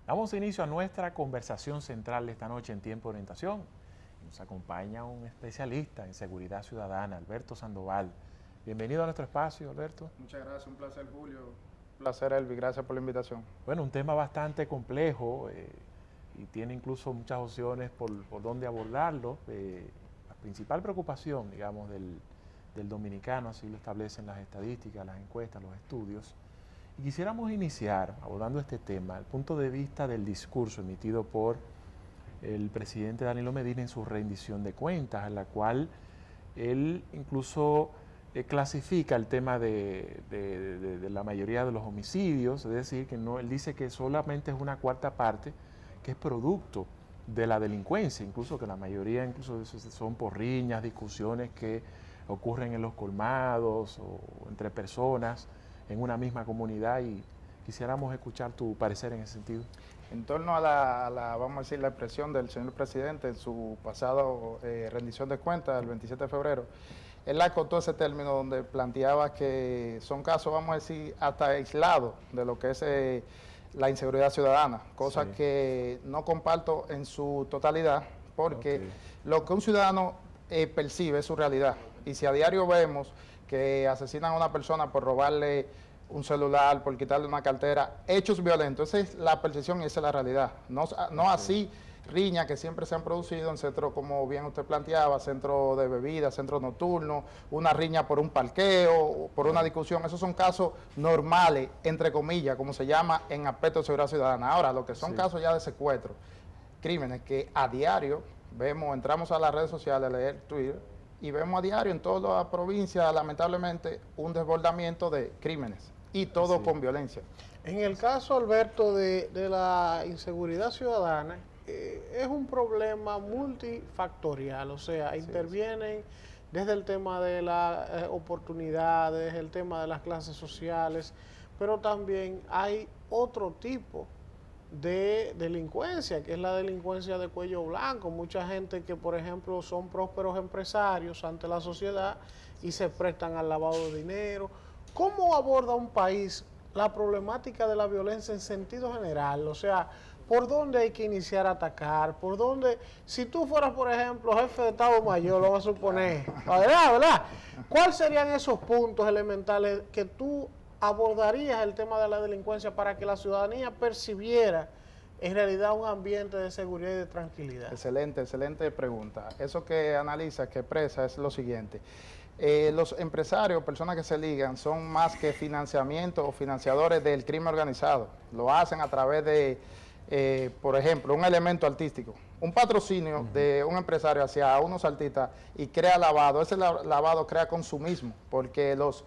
Damos inicio a nuestra conversación central de esta noche en Tiempo de Orientación. Nos acompaña un especialista en seguridad ciudadana, Alberto Sandoval. Bienvenido a nuestro espacio, Alberto. Muchas gracias, un placer, Julio. Un placer, Elvi, gracias por la invitación. Bueno, un tema bastante complejo y tiene incluso muchas opciones por dónde abordarlo. La principal preocupación, digamos, del dominicano, así lo establecen las estadísticas, las encuestas, los estudios. Y quisiéramos iniciar abordando este tema, el punto de vista del discurso emitido por el presidente Danilo Medina en su rendición de cuentas, en la cual él incluso clasifica el tema de la mayoría de los homicidios, es decir, que no, él dice que solamente es una cuarta parte que es producto de la delincuencia, incluso que la mayoría incluso son por riñas, discusiones que ocurren en los colmados o entre personas en una misma comunidad, y quisiéramos escuchar tu parecer en ese sentido. En torno a la vamos a decir, la expresión del señor presidente en su pasado rendición de cuentas, el 27 de febrero, él acotó ese término donde planteaba que son casos, vamos a decir, hasta aislados de lo que es la inseguridad ciudadana, cosa Sí. que no comparto en su totalidad, porque lo que un ciudadano percibe es su realidad. Y si a diario vemos que asesinan a una persona por robarle un celular, por quitarle una cartera, hechos violentos, esa es la percepción y esa es la realidad. No así riñas que siempre se han producido en centros, como bien usted planteaba, centros de bebidas, centros nocturnos, una riña por un parqueo, por una discusión. Esos son casos normales, entre comillas, como se llama en aspecto de seguridad ciudadana. Ahora, lo que son casos ya de secuestro, crímenes que a diario vemos, entramos a las redes sociales a leer Twitter y vemos a diario en toda la provincia, lamentablemente, un desbordamiento de crímenes y todo con violencia. En el caso, Alberto, de la inseguridad ciudadana, es un problema multifactorial, o sea, intervienen desde el tema de las oportunidades, el tema de las clases sociales, pero también hay otro tipo de delincuencia, que es la delincuencia de cuello blanco. Mucha gente que, por ejemplo, son prósperos empresarios ante la sociedad y se prestan al lavado de dinero. ¿Cómo aborda un país la problemática de la violencia en sentido general? O sea, ¿por dónde hay que iniciar a atacar? ¿Por dónde? Si tú fueras, por ejemplo, jefe de Estado Mayor, lo vamos a suponer, ¿verdad? ¿Cuáles serían esos puntos elementales que tú abordarías el tema de la delincuencia para que la ciudadanía percibiera en realidad un ambiente de seguridad y de tranquilidad? Excelente, excelente pregunta. Eso que analiza, que expresa es lo siguiente. Los empresarios, personas que se ligan, son más que financiamiento o financiadores del crimen organizado. Lo hacen a través de, por ejemplo, un elemento artístico. Un patrocinio de un empresario hacia unos artistas y crea lavado. Ese lavado crea consumismo, porque los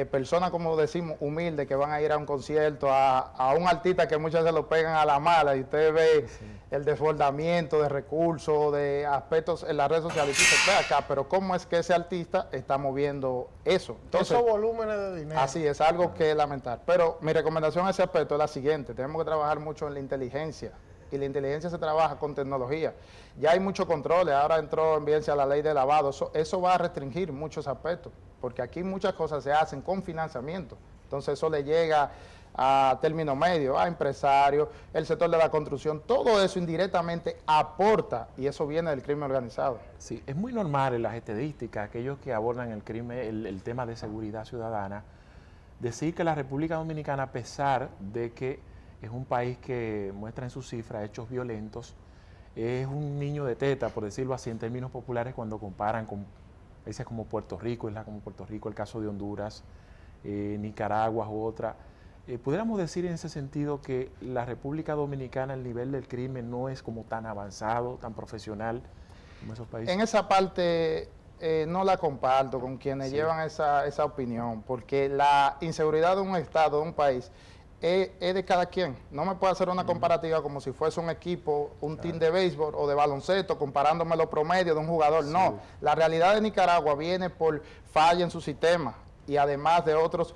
personas, como decimos, humildes, que van a ir a un concierto, a un artista que muchas veces lo pegan a la mala, y usted ve el desbordamiento de recursos, de aspectos en las redes sociales, y dice, ve acá, pero ¿cómo es que ese artista está moviendo eso? Entonces, esos volúmenes de dinero. Así es, algo que lamentar. Pero mi recomendación a ese aspecto es la siguiente: tenemos que trabajar mucho en la inteligencia. Y la inteligencia se trabaja con tecnología. Ya hay muchos controles, ahora entró en vigencia la ley de lavado, eso va a restringir muchos aspectos, porque aquí muchas cosas se hacen con financiamiento, entonces eso le llega a término medio, a empresarios, el sector de la construcción, todo eso indirectamente aporta, y eso viene del crimen organizado. Sí, es muy normal en las estadísticas, aquellos que abordan el crimen, el tema de seguridad ciudadana, decir que la República Dominicana, a pesar de que es un país que muestra en sus cifras hechos violentos, es un niño de teta, por decirlo así, en términos populares, cuando comparan con países como Puerto Rico, islas como Puerto Rico, el caso de Honduras, Nicaragua u otra. ¿Pudiéramos decir en ese sentido que la República Dominicana, el nivel del crimen no es como tan avanzado, tan profesional como esos países? En esa parte no la comparto con quienes llevan esa opinión, porque la inseguridad de un estado, de un país, es de cada quien. No me puedo hacer una comparativa como si fuese un equipo, un team de béisbol o de baloncesto, comparándome los promedios de un jugador. No, la realidad de Nicaragua viene por falla en su sistema y además de otros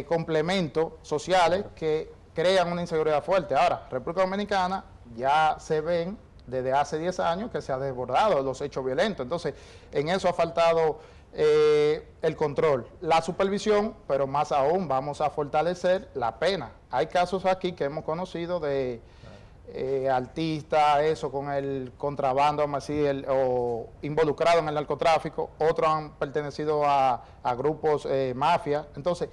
complementos sociales que crean una inseguridad fuerte. Ahora, República Dominicana ya se ven desde hace 10 años que se ha desbordado los hechos violentos. Entonces, en eso ha faltado el control, la supervisión, pero más aún vamos a fortalecer la pena. Hay casos aquí que hemos conocido de artistas, eso con el contrabando, vamos a decir, o involucrado en el narcotráfico, otros han pertenecido a grupos mafia. Entonces,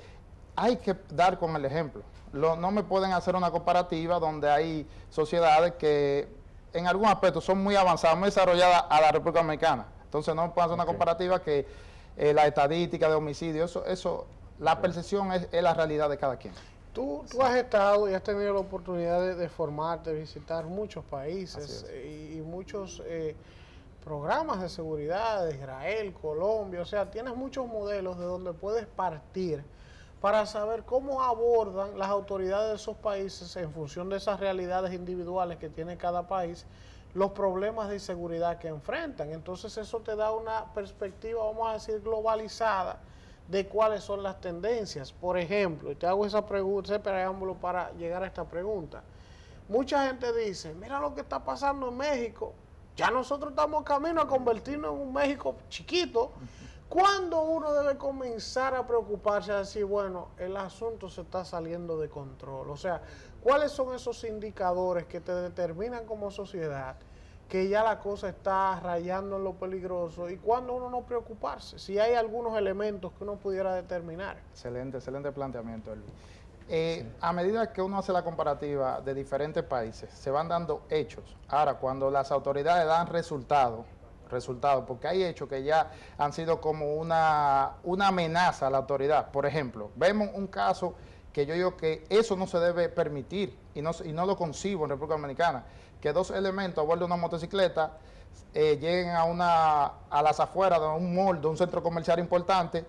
hay que dar con el ejemplo. No me pueden hacer una comparativa donde hay sociedades que en algún aspecto son muy avanzadas, muy desarrolladas a la República Dominicana. Entonces no me pueden hacer una comparativa que la estadística de homicidio, la percepción es la realidad de cada quien. Tú has estado y has tenido la oportunidad de formarte, de visitar muchos países y muchos programas de seguridad de Israel, Colombia, o sea, tienes muchos modelos de donde puedes partir para saber cómo abordan las autoridades de esos países en función de esas realidades individuales que tiene cada país, los problemas de inseguridad que enfrentan. Entonces eso te da una perspectiva, vamos a decir, globalizada de cuáles son las tendencias. Por ejemplo, y te hago esa pregunta, ese preámbulo para llegar a esta pregunta. Mucha gente dice, mira lo que está pasando en México, ya nosotros estamos camino a convertirnos en un México chiquito. ¿Cuándo uno debe comenzar a preocuparse, a decir, bueno, el asunto se está saliendo de control? O sea, ¿cuáles son esos indicadores que te determinan como sociedad que ya la cosa está rayando en lo peligroso? ¿Y cuándo uno no preocuparse? Si hay algunos elementos que uno pudiera determinar. Excelente planteamiento, Elvis. A medida que uno hace la comparativa de diferentes países, se van dando hechos. Ahora, cuando las autoridades dan resultados, porque hay hechos que ya han sido como una amenaza a la autoridad. Por ejemplo, vemos un caso que yo digo que eso no se debe permitir y no lo concibo en República Dominicana, que dos elementos a bordo de una motocicleta lleguen a las afueras de un mall, de un centro comercial importante,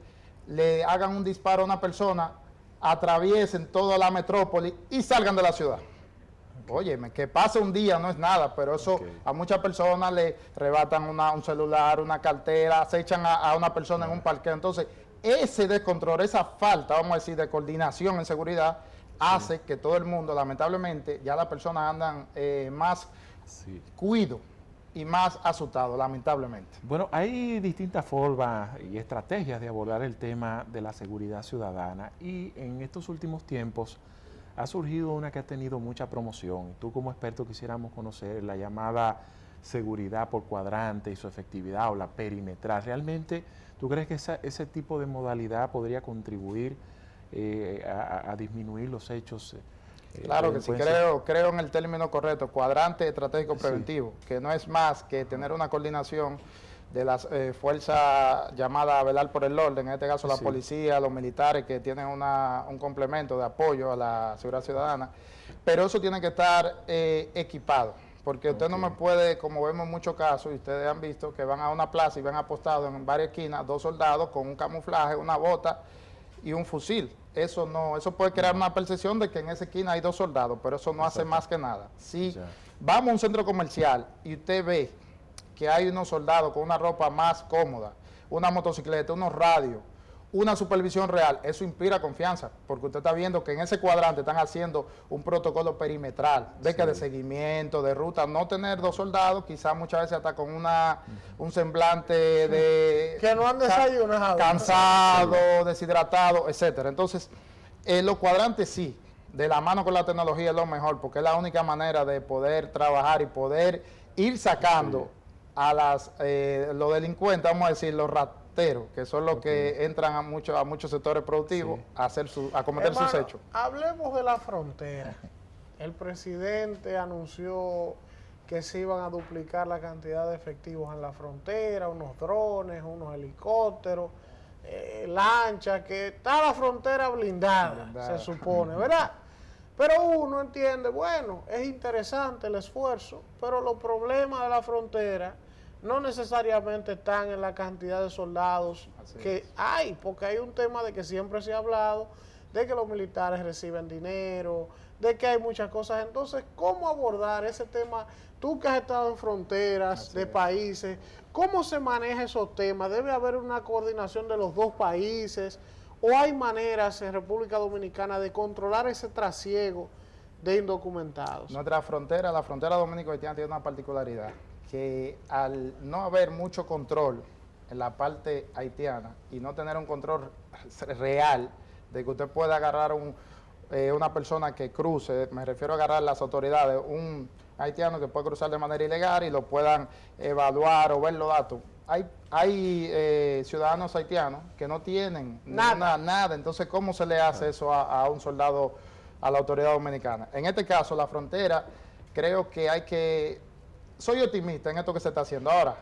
le hagan un disparo a una persona, atraviesen toda la metrópoli y salgan de la ciudad. Óyeme, que pase un día no es nada, pero eso a muchas personas le arrebatan un celular, una cartera, se echan a una persona en un parqueo. Entonces, ese descontrol, esa falta, vamos a decir, de coordinación en seguridad, hace que todo el mundo, lamentablemente, ya las personas andan más cuido y más asustados, lamentablemente. Bueno, hay distintas formas y estrategias de abordar el tema de la seguridad ciudadana y en estos últimos tiempos ha surgido una que ha tenido mucha promoción. Tú como experto quisiéramos conocer la llamada seguridad por cuadrante y su efectividad o la perimetral. ¿Realmente tú crees que ese tipo de modalidad podría contribuir a disminuir los hechos? Claro que sí, creo en el término correcto, cuadrante estratégico preventivo, que no es más que tener una coordinación de las fuerzas llamadas a velar por el orden, en este caso la policía, los militares que tienen un complemento de apoyo a la seguridad ciudadana, pero eso tiene que estar equipado, porque usted no me puede, como vemos en muchos casos, y ustedes han visto que van a una plaza y ven apostados en varias esquinas 2 soldados con un camuflaje, una bota y un fusil. Eso puede crear una percepción de que en esa esquina hay 2 soldados, pero eso no hace más que nada. Si vamos a un centro comercial y usted ve que hay unos soldados con una ropa más cómoda, una motocicleta, unos radios, una supervisión real, eso inspira confianza, porque usted está viendo que en ese cuadrante están haciendo un protocolo perimetral, de seguimiento, de ruta, no tener 2 soldados, quizás muchas veces hasta con un semblante de... Que no han desayunado. Cansado, deshidratado, etcétera. Entonces, los cuadrantes sí, de la mano con la tecnología es lo mejor, porque es la única manera de poder trabajar y poder ir sacando a los delincuentes, vamos a decir, los rateros, que son los que entran a muchos sectores productivos a cometer sus hechos. Hablemos de la frontera. El presidente anunció que se iban a duplicar la cantidad de efectivos en la frontera, unos drones, unos helicópteros, lanchas, que está la frontera blindada, se supone, ¿verdad? Pero uno entiende, bueno, es interesante el esfuerzo, pero los problemas de la frontera no necesariamente están en la cantidad de soldados que hay, porque hay un tema de que siempre se ha hablado, de que los militares reciben dinero, de que hay muchas cosas. Entonces, ¿cómo abordar ese tema? Tú que has estado en fronteras de países, ¿cómo se maneja esos temas? ¿Debe haber una coordinación de los 2 países? ¿O hay maneras en República Dominicana de controlar ese trasiego de indocumentados? La frontera dominico-haitiana tiene una particularidad, que al no haber mucho control en la parte haitiana y no tener un control real de que usted pueda agarrar una persona que cruce, me refiero a agarrar a las autoridades, un haitiano que puede cruzar de manera ilegal y lo puedan evaluar o ver los datos. Hay ciudadanos haitianos que no tienen nada, entonces ¿cómo se le hace eso a un soldado, a la autoridad dominicana? En este caso, la frontera, creo que soy optimista en esto que se está haciendo ahora.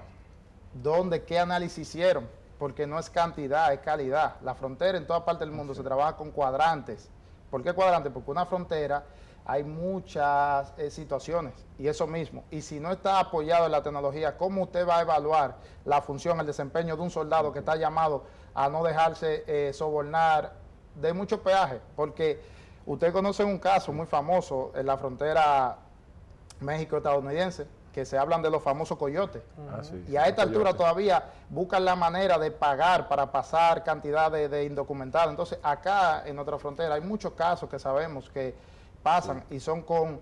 ¿Qué análisis hicieron? Porque no es cantidad, es calidad. La frontera en toda parte del mundo se trabaja con cuadrantes. ¿Por qué cuadrantes? Porque una frontera hay muchas situaciones y eso mismo. Y si no está apoyado en la tecnología, ¿cómo usted va a evaluar la función, el desempeño de un soldado que está llamado a no dejarse sobornar de mucho peaje? Porque usted conoce un caso muy famoso en la frontera México-estadounidense, que se hablan de los famosos coyotes. Sí, y a esta altura todavía buscan la manera de pagar para pasar cantidad de indocumentados. Entonces, acá en nuestra frontera hay muchos casos que sabemos que pasan y son con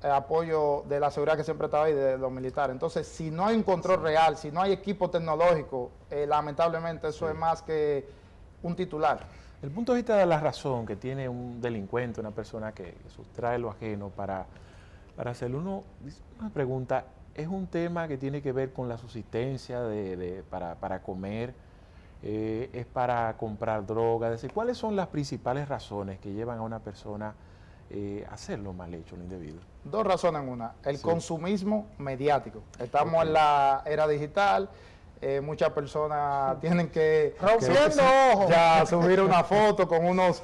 apoyo de la seguridad que siempre estaba ahí, de los militares. Entonces, si no hay un control real, si no hay equipo tecnológico, lamentablemente eso es más que un titular. El punto de vista de la razón que tiene un delincuente, una persona que sustrae lo ajeno para hacerle una pregunta, ¿es un tema que tiene que ver con la subsistencia para comer? ¿Es para comprar droga? Es decir, ¿cuáles son las principales razones que llevan a una persona a hacer lo mal hecho, lo indebido? Dos razones en una. El consumismo mediático. Estamos en la era digital. Muchas personas tienen que ya subir una foto con unos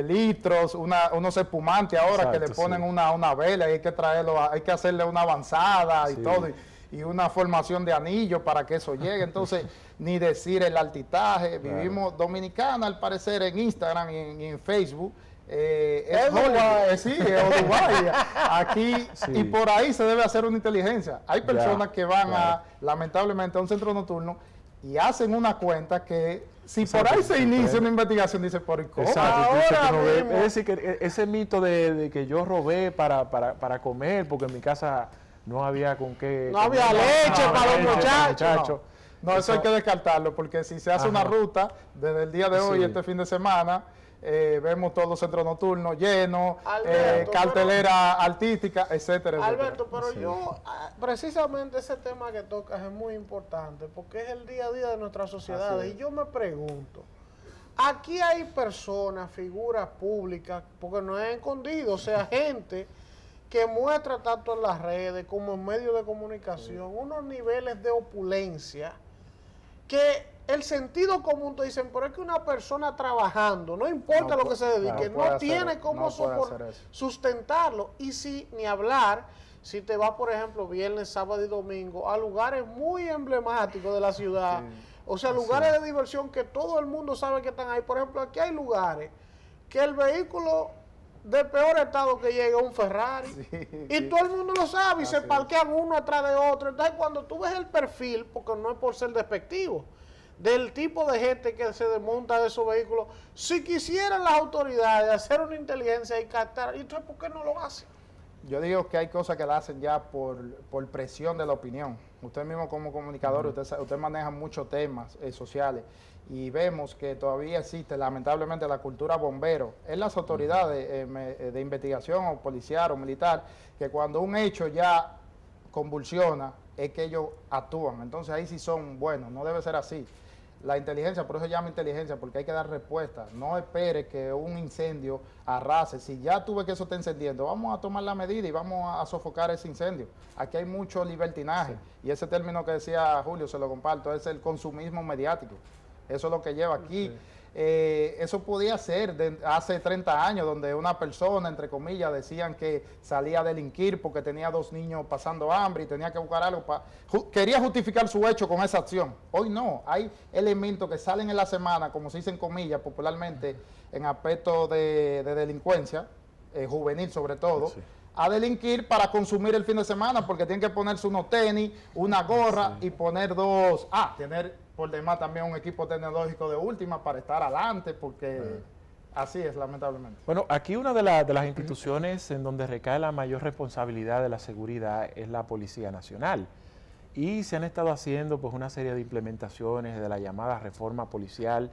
litros, unos espumantes ahora que le ponen una vela y hay que traerlo, hay que hacerle una avanzada y todo, y una formación de anillo para que eso llegue. Entonces, ni decir el altitaje. Vivimos dominicana, al parecer, en Instagram y en Facebook. Es Dubái, aquí, y por ahí se debe hacer una inteligencia. Hay personas que van lamentablemente a un centro nocturno y hacen una cuenta que si por ahí se inicia una investigación, dice, ¿por qué? Es decir, que ese mito de que yo robé para comer, porque en mi casa no había con qué... No había leche para los muchachos. No, eso hay que descartarlo, porque si se hace una ruta desde el día de hoy, este fin de semana, vemos todos los centros nocturnos llenos, cartelera artística, etcétera, Alberto, pero yo, precisamente ese tema que tocas es muy importante, porque es el día a día de nuestras sociedades. Y yo me pregunto, aquí hay personas, figuras públicas, porque no es escondido, o sea, gente que muestra tanto en las redes como en medios de comunicación unos niveles de opulencia que el sentido común te dicen, pero es que una persona trabajando, no importa lo que se dedique, no tiene cómo sustentarlo. Y si, ni hablar, si te vas, por ejemplo, viernes, sábado y domingo, a lugares muy emblemáticos de la ciudad, o sea, lugares de diversión que todo el mundo sabe que están ahí. Por ejemplo, aquí hay lugares que el vehículo de peor estado que llega un Ferrari, y todo el mundo lo sabe, y se parquean uno atrás de otro. Entonces, cuando tú ves el perfil, porque no es por ser despectivo, del tipo de gente que se desmonta de esos vehículos, si quisieran las autoridades hacer una inteligencia y captar, entonces ¿por qué no lo hacen? Yo digo que hay cosas que la hacen ya por presión de la opinión. Usted mismo como comunicador, usted maneja muchos temas sociales, y vemos que todavía existe lamentablemente la cultura bombero en las autoridades de investigación o policial o militar, que cuando un hecho ya convulsiona es que ellos actúan. Entonces ahí sí son buenos, no debe ser así. La inteligencia, por eso se llama inteligencia, porque hay que dar respuesta. No espere que un incendio arrase. Si ya tú ves que eso está encendiendo, vamos a tomar la medida y vamos a sofocar ese incendio. Aquí hay mucho libertinaje. Y ese término que decía Julio, se lo comparto, es el consumismo mediático. Eso es lo que lleva aquí. Eso podía ser hace 30 años, donde una persona, entre comillas, decían que salía a delinquir porque tenía 2 niños pasando hambre y tenía que buscar algo quería justificar su hecho con esa acción. Hoy no, hay elementos que salen en la semana, como se dice en comillas popularmente, en aspectos de delincuencia, juvenil sobre todo, a delinquir para consumir el fin de semana, porque tienen que ponerse unos tenis, una gorra y poner tener por demás también un equipo tecnológico de última para estar adelante, porque así es, lamentablemente. Bueno, aquí una de las instituciones en donde recae la mayor responsabilidad de la seguridad es la Policía Nacional. Y se han estado haciendo pues una serie de implementaciones de la llamada reforma policial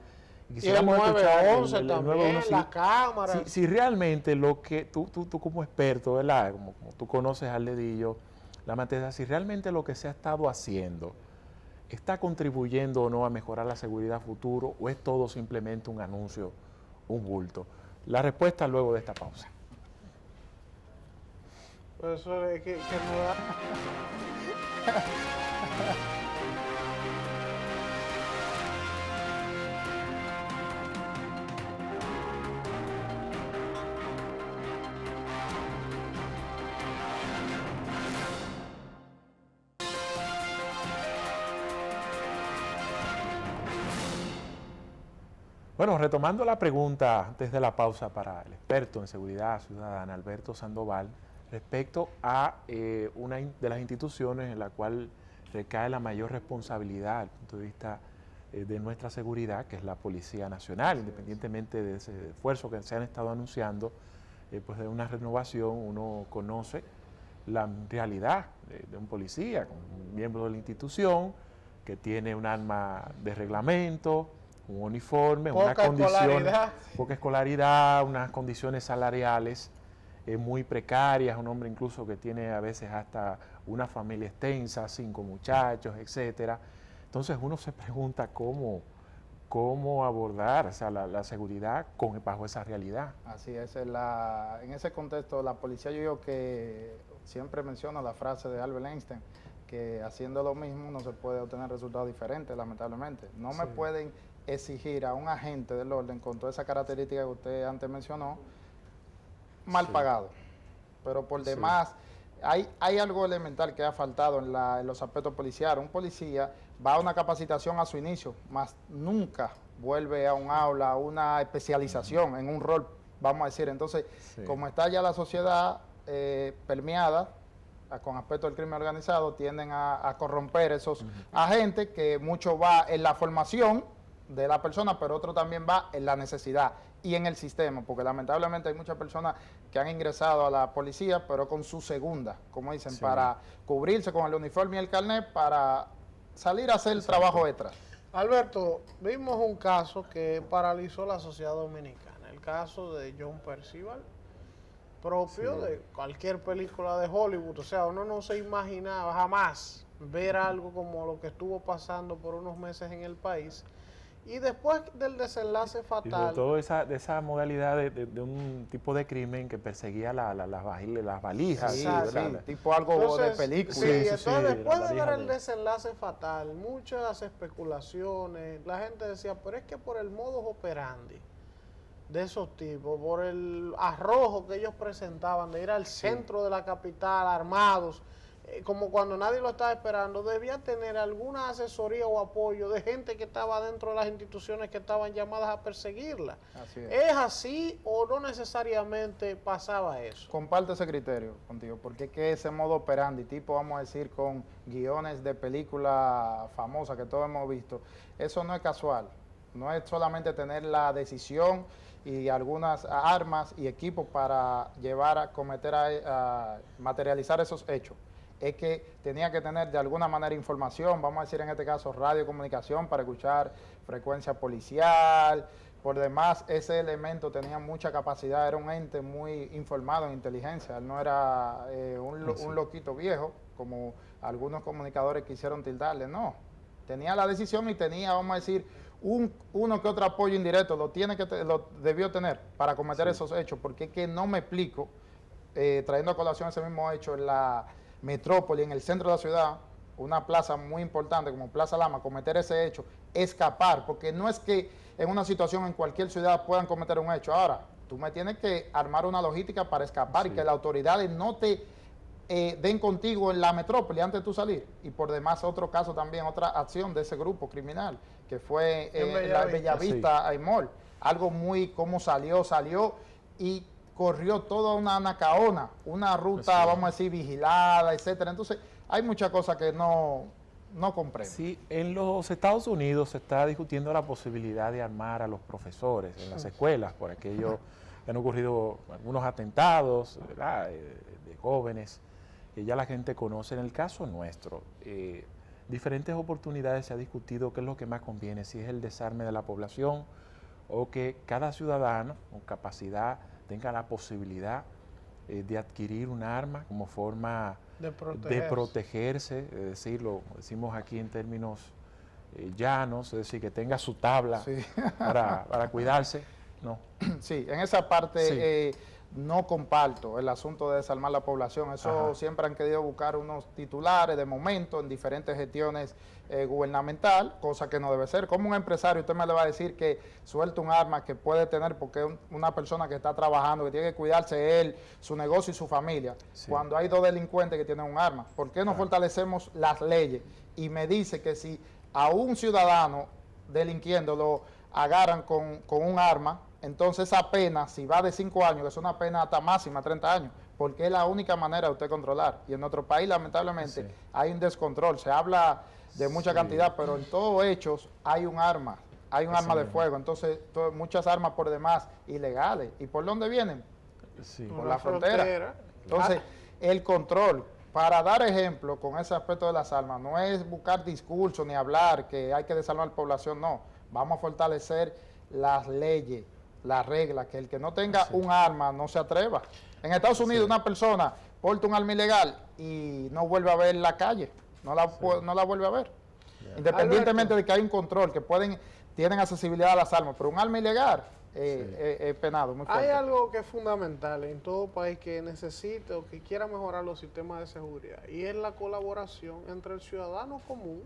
Y el 911 el también, 911, las cámaras. Si realmente lo que tú como experto, ¿verdad? Como tú conoces al dedillo la materia, si realmente lo que se ha estado haciendo está contribuyendo o no a mejorar la seguridad futuro, o es todo simplemente un anuncio, un bulto. La respuesta luego de esta pausa. Por eso es que no da. Bueno, retomando la pregunta antes de la pausa para el experto en seguridad ciudadana, Alberto Sandoval, respecto a una de las instituciones en la cual recae la mayor responsabilidad desde el punto de vista de nuestra seguridad, que es la Policía Nacional, independientemente de ese esfuerzo que se han estado anunciando, pues de una renovación, uno conoce la realidad de un policía, un miembro de la institución, que tiene un arma de reglamento, un uniforme, unas condiciones, poca escolaridad, unas condiciones salariales muy precarias, un hombre incluso que tiene a veces hasta una familia extensa, 5 muchachos, etcétera. Entonces uno se pregunta cómo abordar, o sea, la seguridad bajo esa realidad. Así es, en ese contexto la policía, yo digo que siempre menciono la frase de Albert Einstein, que haciendo lo mismo no se puede obtener resultados diferentes, lamentablemente. No me pueden exigir a un agente del orden con toda esa característica que usted antes mencionó, mal pagado. Pero por demás, hay algo elemental que ha faltado en los aspectos policiales. Un policía va a una capacitación a su inicio, más nunca vuelve a un aula, a una especialización en un rol, vamos a decir. Entonces, como está ya la sociedad permeada con aspectos del crimen organizado, tienden a corromper esos agentes, que mucho va en la formación de la persona, pero otro también va en la necesidad y en el sistema, porque lamentablemente hay muchas personas que han ingresado a la policía, pero con su segunda, como dicen, para cubrirse con el uniforme y el carnet, para salir a hacer el trabajo extra. Alberto, vimos un caso que paralizó la sociedad dominicana, el caso de John Percival, propio de cualquier película de Hollywood. O sea, uno no se imaginaba jamás ver algo como lo que estuvo pasando por unos meses en el país. Y después del desenlace fatal... Y sobre todo esa modalidad de un tipo de crimen que perseguía las valijas. Sí, tipo algo entonces, de película. Sí, entonces después de ver el desenlace fatal, muchas especulaciones, la gente decía, pero es que por el modus operandi de esos tipos, por el arrojo que ellos presentaban de ir al centro de la capital armados, como cuando nadie lo estaba esperando, debía tener alguna asesoría o apoyo de gente que estaba dentro de las instituciones que estaban llamadas a perseguirla. Así es así o no necesariamente pasaba eso? Comparto ese criterio contigo, porque es que ese modo operandi, tipo, vamos a decir, con guiones de películas famosas que todos hemos visto, eso no es casual. No es solamente tener la decisión y algunas armas y equipos para llevar a cometer, a materializar esos hechos. Es que tenía que tener de alguna manera información, vamos a decir en este caso radiocomunicación, para escuchar frecuencia policial. Por demás, ese elemento tenía mucha capacidad, era un ente muy informado en inteligencia, él no era un loquito viejo, como algunos comunicadores quisieron tildarle, no. Tenía la decisión y tenía, vamos a decir, uno que otro apoyo indirecto, lo debió tener para cometer esos hechos, porque es que no me explico, trayendo a colación ese mismo hecho en la metrópoli, en el centro de la ciudad, una plaza muy importante como Plaza Lama, cometer ese hecho, escapar, porque no es que en una situación en cualquier ciudad puedan cometer un hecho. Ahora, tú me tienes que armar una logística para escapar y que las autoridades no te den contigo en la metrópoli antes de tú salir. Y por demás, otro caso también, otra acción de ese grupo criminal, que fue la Bellavista Aymol. Algo muy, cómo salió y corrió toda una anacaona, una ruta, vamos a decir, vigilada, etcétera. Entonces, hay muchas cosas que no comprendo. Sí, en los Estados Unidos se está discutiendo la posibilidad de armar a los profesores en las escuelas, por aquello que han ocurrido algunos atentados, ¿verdad?, de jóvenes, que ya la gente conoce. En el caso nuestro, diferentes oportunidades se ha discutido qué es lo que más conviene, si es el desarme de la población o que cada ciudadano con capacidad tenga la posibilidad de adquirir un arma como forma de protegerse, es decir, lo decimos aquí en términos llanos, es decir, que tenga su tabla Sí. para cuidarse. No. Sí, en esa parte Sí. no comparto el asunto de desarmar la población. Eso Ajá. siempre han querido buscar unos titulares de momento en diferentes gestiones gubernamental, cosa que no debe ser. Como un empresario, usted me le va a decir que suelta un arma que puede tener, porque es una persona que está trabajando, que tiene que cuidarse él, su negocio y su familia, Sí. cuando hay dos delincuentes que tienen un arma. ¿Por qué no Claro. fortalecemos las leyes? Y me dice que si a un ciudadano delinquiendo lo agarran con un arma, entonces esa pena, si va de 5 años, que es una pena hasta máxima, 30 años, porque es la única manera de usted controlar. Y en nuestro país, lamentablemente, Sí. hay un descontrol. Se habla de mucha Sí. cantidad, pero en todos hechos hay un arma Así de mismo. fuego. Entonces, muchas armas por demás ilegales. ¿Y por dónde vienen? Sí. Por la frontera. Entonces, el control, para dar ejemplo con ese aspecto de las armas, no es buscar discursos ni hablar que hay que desarmar la población, no. Vamos a fortalecer las leyes, las reglas, que el que no tenga Sí. un arma no se atreva. En Estados Unidos Sí. una persona porta un arma ilegal y no vuelve a ver la calle, no la vuelve a ver. Ya. Independientemente Alberto. de que hay un control, que tienen accesibilidad a las armas, pero un arma ilegal es penado, muy fuerte. Hay algo que es fundamental en todo país que necesite o que quiera mejorar los sistemas de seguridad, y es la colaboración entre el ciudadano común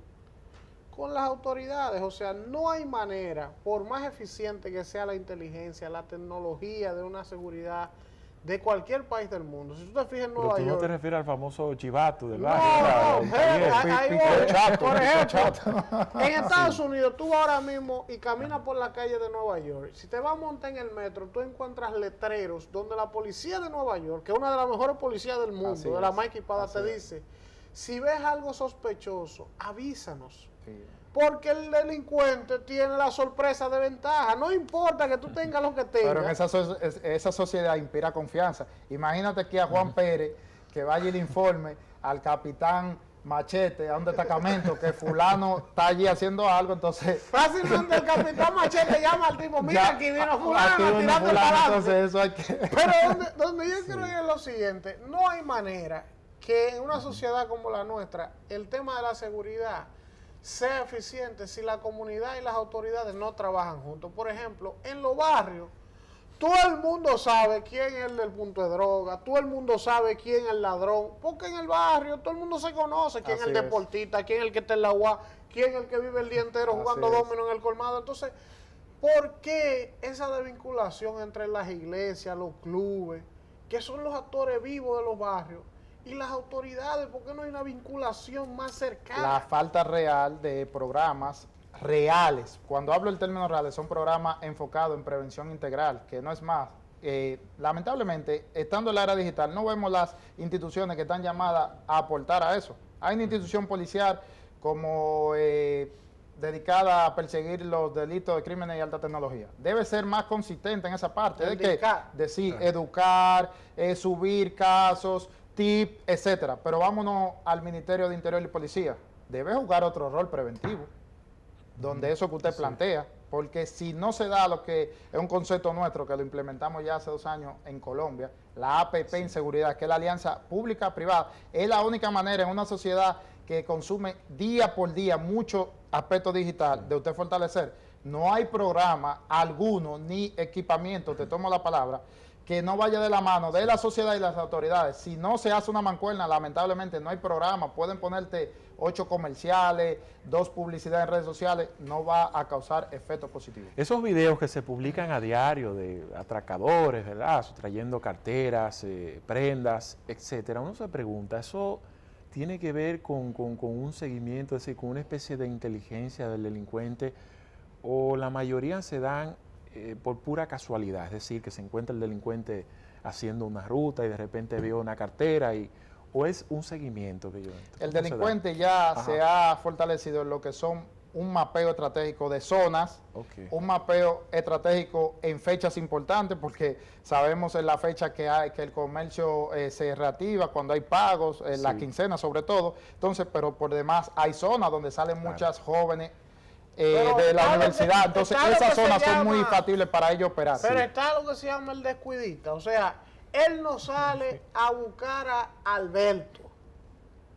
con las autoridades. O sea, no hay manera, por más eficiente que sea la inteligencia, la tecnología de una seguridad de cualquier país del mundo. Si tú te fijas en Pero Nueva tú no York... te refieres al famoso chivato del No, barrio. no, ahí Pico voy. chato, Por pico ejemplo, en Estados Unidos, tú ahora mismo y caminas por la calle de Nueva York, si te vas a montar en el metro, tú encuentras letreros donde la policía de Nueva York, que es una de las mejores policías del mundo, Así de las es, más equipadas, así te es. dice, si ves algo sospechoso, avísanos. Sí. Porque el delincuente tiene la sorpresa de ventaja. No importa que tú tengas lo que tengas. Pero en esa sociedad inspira confianza. Imagínate aquí a Juan Pérez, que vaya y le informe al capitán Machete a un destacamento que fulano está allí haciendo algo, entonces... Fácilmente el capitán Machete llama al tipo, mira, ya, aquí vino aquí fulano, vino tirando fulano, para adelante. entonces eso hay que... Pero donde yo quiero ir es lo siguiente, no hay manera que en una sociedad como la nuestra el tema de la seguridad sea eficiente si la comunidad y las autoridades no trabajan juntos. Por ejemplo, en los barrios, todo el mundo sabe quién es el del punto de droga, todo el mundo sabe quién es el ladrón, porque en el barrio todo el mundo se conoce, quién es Así el es. deportista, quién es el que está en la UA, quién es el que vive el día entero Así jugando es. domino en el colmado. Entonces, ¿por qué esa desvinculación entre las iglesias, los clubes, que son los actores vivos de los barrios, y las autoridades? ¿Por qué no hay una vinculación más cercana? La falta real de programas reales. Cuando hablo del término reales, son programas enfocados en prevención integral, que no es más. Lamentablemente, estando en la era digital, no vemos las instituciones que están llamadas a aportar a eso. Hay una institución policial como dedicada a perseguir los delitos de crímenes y alta tecnología. Debe ser más consistente en esa parte, de que Indicar. decir, educar, subir casos, tip, etcétera. Pero vámonos al Ministerio de Interior y Policía. Debe jugar otro rol preventivo, donde eso que usted plantea, porque si no se da lo que es un concepto nuestro, que lo implementamos ya hace 2 años en Colombia, la APP en seguridad, que es la alianza pública-privada, es la única manera en una sociedad que consume día por día mucho aspecto digital de usted fortalecer. No hay programa alguno ni equipamiento, te tomo la palabra, que no vaya de la mano de la sociedad y las autoridades. Si no se hace una mancuerna, lamentablemente no hay programa. Pueden ponerte 8 comerciales, 2 publicidades en redes sociales, no va a causar efecto positivo. Esos videos que se publican a diario de atracadores, ¿verdad? Sustrayendo carteras, prendas, etcétera. Uno se pregunta, ¿eso tiene que ver con un seguimiento, es decir, con una especie de inteligencia del delincuente, o la mayoría se dan por pura casualidad? Es decir, que se encuentra el delincuente haciendo una ruta y de repente vio una cartera, o es un seguimiento que yo... El ¿cómo se da? delincuente ya Ajá. se ha fortalecido en lo que son un mapeo estratégico de zonas, Ok. un mapeo estratégico en fechas importantes, porque sabemos en la fecha que el comercio se reactiva cuando hay pagos, en la Sí. quincena sobre todo. Entonces, pero por demás hay zonas donde salen Claro. muchas jóvenes de la está lo universidad. que- Entonces, está lo esas que se zonas son llama- muy factibles para ellos operar. Pero Sí. está lo que se llama el descuidista. O sea, él no sale a buscar a Alberto.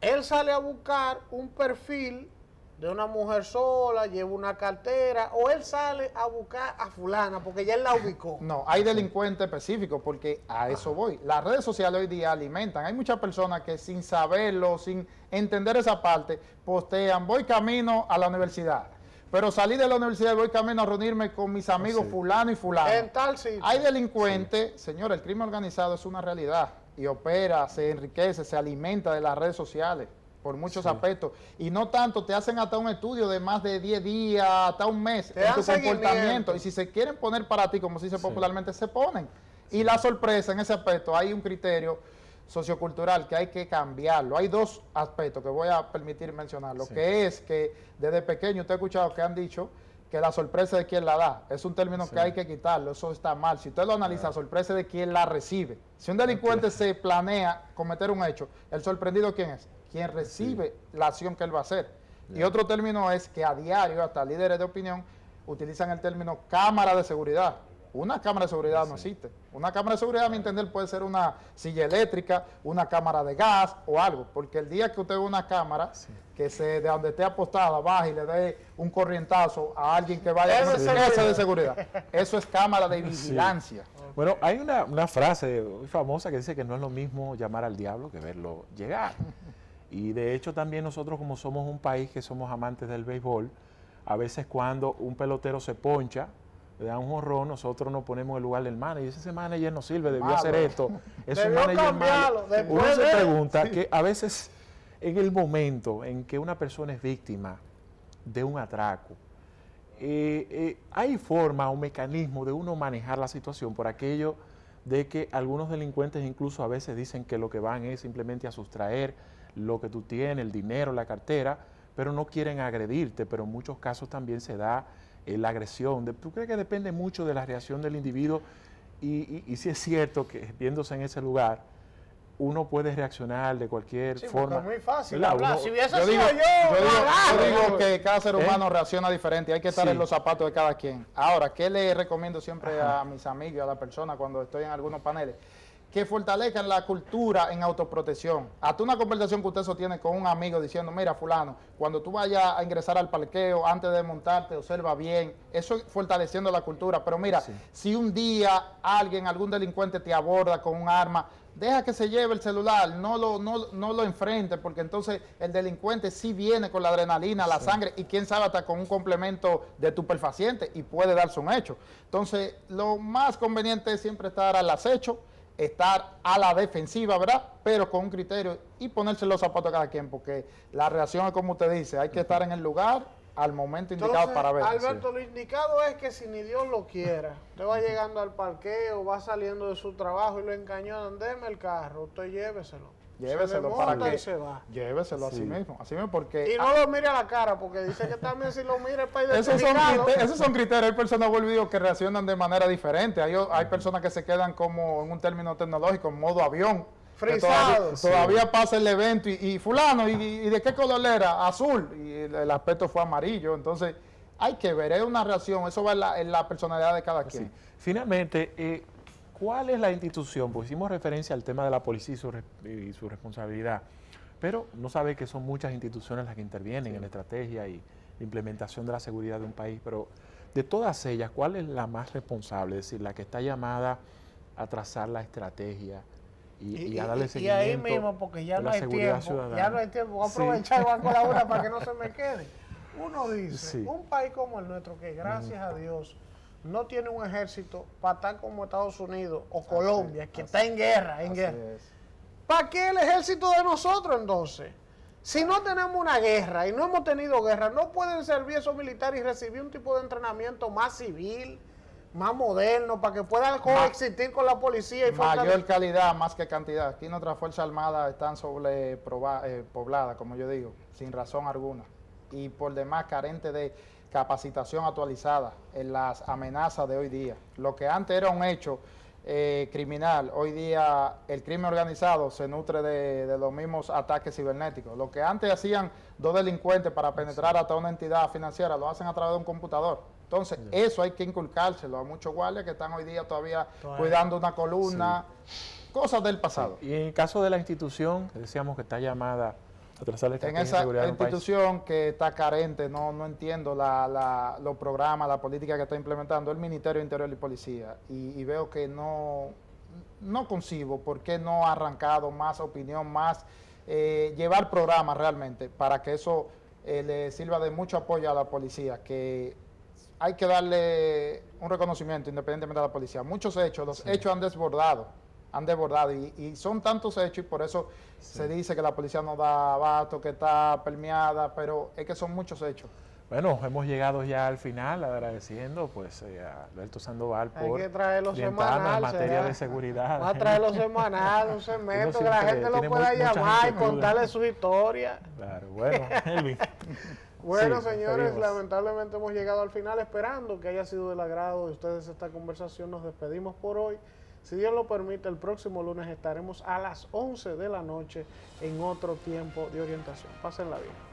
Él sale a buscar un perfil de una mujer sola, lleva una cartera, o él sale a buscar a fulana porque ya él la ubicó. No, hay delincuentes específicos porque a eso voy. Las redes sociales hoy día alimentan. Hay muchas personas que sin saberlo, sin entender esa parte, postean, voy camino a la universidad. Pero salí de la universidad y voy camino a reunirme con mis amigos Sí. fulano y fulano. En tal sitio. Hay delincuentes, señor, el crimen organizado es una realidad y opera, se enriquece, se alimenta de las redes sociales por muchos Sí. aspectos. Y no tanto, te hacen hasta un estudio de más de 10 días, hasta un mes Te en dan tu seguimiento. comportamiento. Y si se quieren poner para ti, como se dice popularmente, se ponen. Y la sorpresa en ese aspecto, hay un criterio sociocultural que hay que cambiarlo. Hay dos aspectos que voy a permitir mencionar. Lo Sí. que es que desde pequeño usted ha escuchado que han dicho que la sorpresa de quien la da. Es un término Sí. que hay que quitarlo, eso está mal. Si usted lo analiza, sorpresa de quien la recibe. Si un delincuente se planea cometer un hecho, ¿el sorprendido quién es? Quien recibe la acción que él va a hacer. Y otro término es que a diario, hasta líderes de opinión, utilizan el término cámara de seguridad. Una cámara de seguridad no existe. Una cámara de seguridad, a mi entender, puede ser una silla eléctrica, una cámara de gas o algo. Porque el día que usted ve una cámara, que de donde esté apostada, baja y le dé un corrientazo a alguien que vaya Eso a es esa seguridad. de seguridad. Eso es cámara de vigilancia. Bueno, hay una frase muy famosa que dice que no es lo mismo llamar al diablo que verlo llegar. Y de hecho también nosotros, como somos un país que somos amantes del béisbol, a veces cuando un pelotero se poncha, le da un jonrón, nosotros nos ponemos en el lugar del manager y ese manager no sirve, debió Malo. hacer esto, es un Debió manager cambiarlo, malo. después Uno se de- pregunta que a veces en el momento en que una persona es víctima de un atraco, hay forma o mecanismo de uno manejar la situación por aquello de que algunos delincuentes incluso a veces dicen que lo que van es simplemente a sustraer lo que tú tienes, el dinero, la cartera, pero no quieren agredirte, pero en muchos casos también se da la agresión. ¿Tú crees que depende mucho de la reacción del individuo? Y si es cierto que viéndose en ese lugar, uno puede reaccionar de cualquier Sí, porque forma. es muy fácil ¿Verdad? hablar. Uno- Si hubiese Yo sido digo, yo, lo agarro. yo digo que cada ser ¿Eh? humano reacciona diferente, hay que estar Sí. en los zapatos de cada quien. Ahora, ¿qué le recomiendo siempre a mis amigos y a la persona cuando estoy en algunos paneles? Que fortalezcan la cultura en autoprotección. Hasta una conversación que usted sostiene con un amigo diciendo, mira fulano, cuando tú vayas a ingresar al parqueo, antes de montarte, observa bien. Eso es fortaleciendo la cultura. Pero mira, Sí. si un día algún delincuente te aborda con un arma, deja que se lleve el celular, no lo enfrente, porque entonces el delincuente sí viene con la adrenalina, la sangre, y quién sabe hasta con un complemento de estupefaciente y puede darse un hecho. Entonces, lo más conveniente es siempre estar al acecho, estar a la defensiva, ¿verdad? Pero con un criterio y ponerse los zapatos a cada quien, porque la reacción es como usted dice, hay que estar en el lugar al momento indicado Entonces, para ver. Alberto, lo indicado es que si ni Dios lo quiera, usted va llegando al parqueo, va saliendo de su trabajo y lo encañonan, deme el carro, usted lléveselo. Lléveselo Se para desmonta que y se va. lléveselo Sí. así mismo, porque Y no lo mire a la cara, porque dice que también si lo mire para esos identificarlo. son criterios. Hay personas, vuelvo y digo, que reaccionan de manera diferente. Hay personas que se quedan como en un término tecnológico, en modo avión. Que Frisados. Todavía pasa el evento y fulano, y de qué color era? Azul. Y el aspecto fue amarillo. Entonces, hay que ver, es una reacción. Eso va en la personalidad de cada quien. Sí. Finalmente, ¿cuál es la institución? Pues hicimos referencia al tema de la policía y su responsabilidad, pero no sabe que son muchas instituciones las que intervienen en la estrategia y la implementación de la seguridad de un país, pero de todas ellas, ¿cuál es la más responsable? Es decir, la que está llamada a trazar la estrategia y a darle Y seguimiento ahí mismo, porque ya de no la hay seguridad tiempo, ciudadana. ya no hay tiempo, voy a Sí. aprovechar y voy a colaborar para que no se me quede. Uno dice, Sí. un país como el nuestro, que gracias a Dios no tiene un ejército para estar como Estados Unidos o Colombia, que está en guerra, Así es. ¿Para qué el ejército de nosotros entonces? Si no tenemos una guerra y no hemos tenido guerra, ¿no pueden servir esos militares y recibir un tipo de entrenamiento más civil, más moderno, para que puedan coexistir con la policía y Mayor calidad más que cantidad. Aquí nuestras Fuerzas Armadas están pobladas, como yo digo, sin razón alguna. Y por demás carentes de capacitación actualizada en las amenazas de hoy día. Lo que antes era un hecho criminal. Hoy día el crimen organizado se nutre de los mismos ataques cibernéticos. Lo que antes hacían dos delincuentes para penetrar hasta una entidad financiera, lo hacen a través de un computador. Entonces, eso hay que inculcárselo a muchos guardias que están hoy día todavía cuidando una columna, cosas del pasado. Y en el caso de la institución, que decíamos que está llamada a trazar la En estrategia de esa seguridad del país. institución que está carente, no entiendo los programas, la política que está implementando el Ministerio de Interior y Policía, y veo que no concibo por qué no ha arrancado más opinión, más llevar programas realmente para que eso le sirva de mucho apoyo a la policía, que hay que darle un reconocimiento independientemente de la policía. Muchos hechos, los hechos han desbordado y son tantos hechos y por eso se dice que la policía no da abasto, que está permeada, pero es que son muchos hechos. Bueno, hemos llegado ya al final, agradeciendo pues a Alberto Sandoval por hay que traerlo semanal en materia de seguridad. Va a traerlo semanal, un segmento que la gente lo pueda llamar y contarle su historia. Claro, bueno, Elvin. Bueno, Sí, señores, seguimos. lamentablemente hemos llegado al final, esperando que haya sido del agrado de ustedes esta conversación. Nos despedimos por hoy. Si Dios lo permite, el próximo lunes estaremos a las 11 de la noche en otro tiempo de orientación. Pásenla bien.